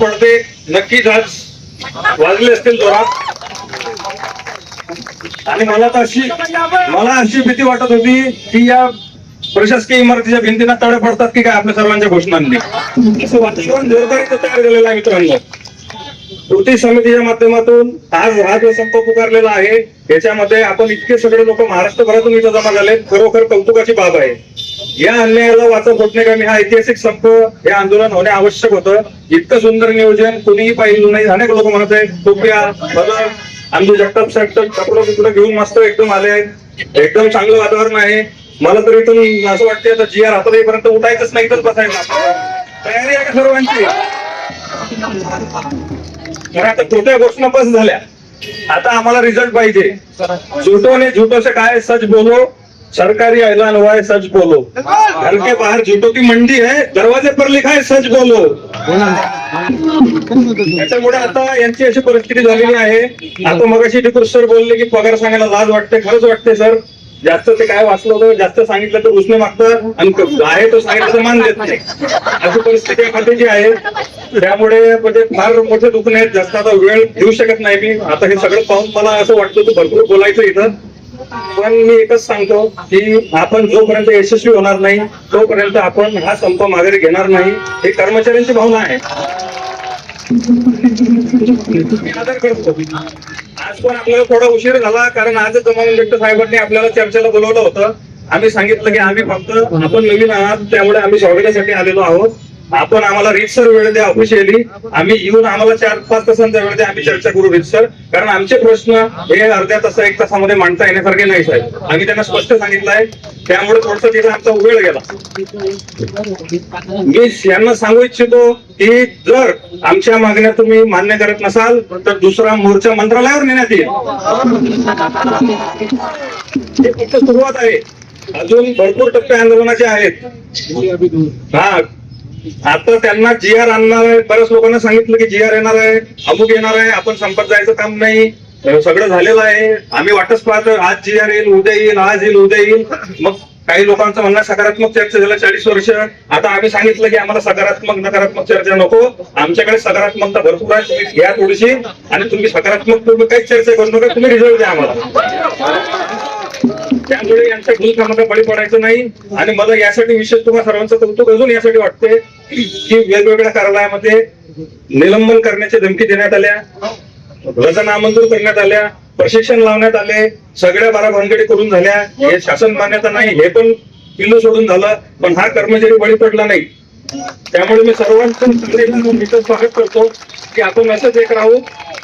पडते नक्कीच आज वाजले असतील जोरात. आणि मला अशी भीती वाटत होती की या प्रशासकीय इमारतीच्या भिंतींना तडे पडतात की काय आपल्या सर्वांच्या घोषणांनी. असं वातावरण जोरदारीचं तयार झालेलं आहे मित्रांनो. कृती समितीच्या माध्यमातून आज हा जो संप पुकारलेला आहे याच्यामध्ये आपण इतके सगळे लोक महाराष्ट्रभरातून इथं जमा झाले, खरोखर कौतुकाची बाब आहे. या अन्यायाला वाचा फोडण्याकामी हा ऐतिहासिक संप हे आंदोलन होणे आवश्यक होतं. इतकं सुंदर नियोजन कुणीही पाहिलं नाही. अनेक लोक म्हणत आहेत टोप्या बदल आमचे जगताप साहेब तर कपडे बिपडे घेऊन मस्त एकदम आले आहेत, एकदम चांगलं वातावरण आहे. मला तर इथून असं वाटते आता GR हातात येईपर्यंत उठायचंच नाही तर बसायचं. तयारी आहे का सर्वांची? तर आता छोट्या घोषणा बस झाल्या, आता आम्हाला रिझल्ट पाहिजे. झूठो से काय सच बोलो, सरकारी ऐलान हुआ है सच बोलो, घर के बाहर झूठो की मंडी है, दरवाजे पर लिखा है सच बोलो. त्याच्यामुळे आता यांची अशी परिस्थिती झालेली आहे. आता मगाशी टिपूर सर बोलले की पगार सांगायला लाज वाटते. खरंच वाटते सर. जास्त ते काय वाचलं होतं, जास्त सांगितलं तर उसने मागतात आणि आहे तो सांगितलं तर मान देत नाही. अशी परिस्थिती खात्याची आहे. त्यामुळे म्हणजे फार मोठे दुखणे आहेत. जास्त आता वेळ घेऊ शकत नाही मी. आता हे सगळं पाहून मला असं वाटतं की भरपूर बोलायचं इथं. पण मी एकच सांगतो की आपण जोपर्यंत यशस्वी होणार नाही तोपर्यंत आपण हा संप माघारी घेणार नाही. हे कर्मचाऱ्यांची भावना आहे. आदर करतो. आज पण आपल्याला थोडा उशीर झाला कारण आजच जमावंत साहेबांनी आपल्याला चर्चेला बोलवलं होतं. आम्ही सांगितलं की आम्ही फक्त आपण नवीन आहात त्यामुळे आम्ही स्वागतासाठी आलेलो आहोत. आपण आम्हाला रीतसर वेळ द्या ऑफिशियली. आम्ही येऊन आम्हाला 4-5 तासांचा वेळ द्या. आम्ही चर्चा करू रीतसर. कारण आमचे प्रश्न हे अर्ध्या तास 1 तासामध्ये मांडता येण्यासारखे नाही साहेब. आम्ही त्यांना स्पष्ट सांगितलं आहे. त्यामुळे थोडस तिथे आमचा वेळ गेला. मी यांना सांगू इच्छितो की जर आमच्या मागण्या तुम्ही मान्य करत नसाल तर दुसरा मोर्चा मंत्रालयावर नेण्यात येईल. हे फक्त सुरुवात आहे. अजून भरपूर टप्पे आंदोलनाचे आहेत. हा आता त्यांना GR आणणार आहे. बऱ्याच लोकांना सांगितलं की GR येणार आहे, अमुक येणार आहे. आपण संपर्क जायचं काम नाही. सगळं झालेलं आहे. आम्ही वाटच पाहतो. आज GR येईल, उद्या येईल, आज येईल, उद्या येईल. मग काही लोकांचं म्हणणं सकारात्मक चर्चा झाल्या 40 वर्ष. आता आम्ही सांगितलं की आम्हाला सकारात्मक नकारात्मक चर्चा नको. आमच्याकडे सकारात्मकता भरपूर आहे. तुम्ही घ्या थोडीशी आणि तुम्ही सकारात्मक तुम्ही काहीच चर्चा करू नका. तुम्ही रिझल्ट द्या आम्हाला. त्यामुळे यांच्या भूलकामाला बळी पडायचं नाही. आणि मला यासाठी विशेष तुम्हाला सर्वांचं कौतुक अजून यासाठी वाटते की वेगवेगळ्या कार्यालयामध्ये निलंबन करण्याची धमकी देण्यात आल्या, रजा नामंजूर करण्यात आल्या, प्रशिक्षण लावण्यात आले, सगळ्या बारा भानगडी करून झाल्या. हे शासन मान्यता नाही हे पण पिल्लू सोडून झालं. पण हा कर्मचारी बळी पडला नाही. त्यामुळे मी सर्वांचं स्वागत करतो की आपण असंच एक राहू.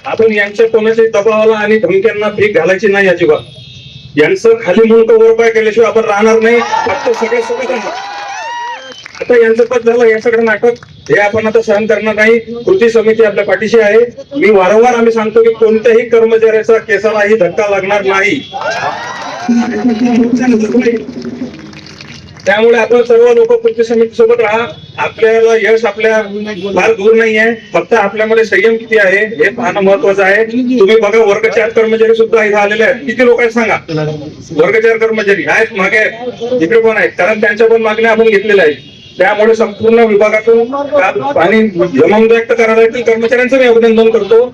आपण यांच्या कोणाच्याही दबावाला आणि धमक्यांना भीक घालायची नाही अजिबात. यांचं खाली मुंडक वर पाय केल्याशिवाय आपण राहणार नाही. फक्त सगळे सोबत राहणार. आता यांचं पद झालं हे सगळं नाटक हे आपण आता सहन करणार नाही. कृती समिती आपल्या पाठीशी आहे. मी वारंवार आम्ही सांगतो की कोणत्याही कर्मचाऱ्याचा केसालाही धक्का लागणार नाही. त्यामुळे आपण सर्व लोक कृती समिती सोबत राहा. आपल्याला यश आपल्या फार दूर नाही आहे. फक्त आपल्यामध्ये संयम किती आहे हे पाहणं महत्वाचं आहे. तुम्ही बघा वर्ग 4 कर्मचारी सुद्धा इथे आलेले आहेत. किती लोक आहेत सांगा. वर्ग 4 कर्मचारी आहेत मागे इकडे पण आहेत. कारण त्यांच्या पण मागण्या आपण घेतलेल्या आहेत. त्यामुळे संपूर्ण विभागातून आणि जमावून व्यक्त करायला कर्मचाऱ्यांचं मी अभिनंदन करतो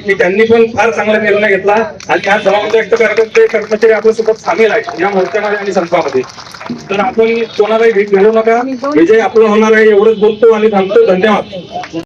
की त्यांनी पण फार चांगला निर्णय घेतला. आणि आज जमावून व्यक्त करण्याचे कर्मचारी आपल्यासोबत सामील आहेत या मोर्चामध्ये आणि संपामध्ये. तर आपण कोणालाही भीक घालू नका. विजय आपला होणार आहे एवढंच बोलतो आणि थांबतो. धन्यवाद.